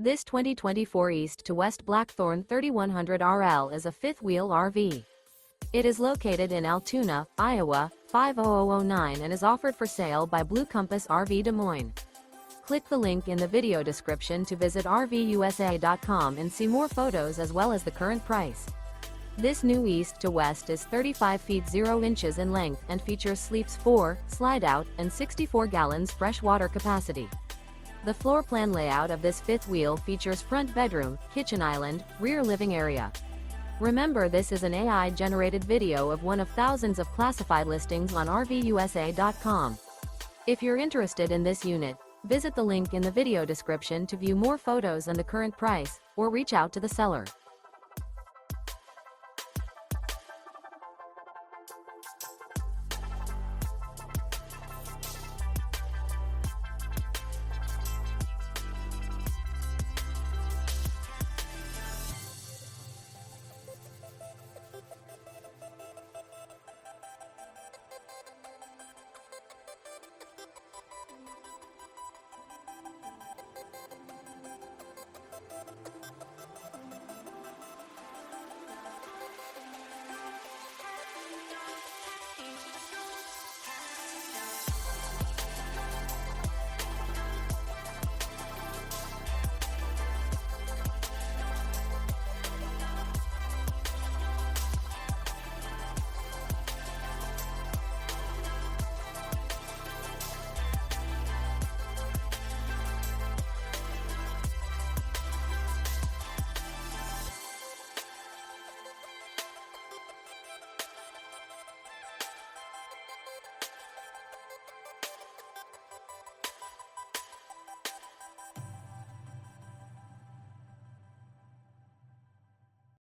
This 2024 East to West Blackthorn 3100 RL is a fifth-wheel RV. It is located in Altoona, Iowa, 50009 and is offered for sale by Blue Compass RV Des Moines. Click the link in the video description to visit RVUSA.com and see more photos as well as the current price. This new East to West is 35 feet 0 inches in length and features sleeps 4, slide-out, and 64 gallons fresh water capacity. The floor plan layout of this fifth wheel features front bedroom, kitchen island, rear living area. Remember, this is an AI-generated video of one of thousands of classified listings on RVUSA.com. If you're interested in this unit, visit the link in the video description to view more photos and the current price, or reach out to the seller.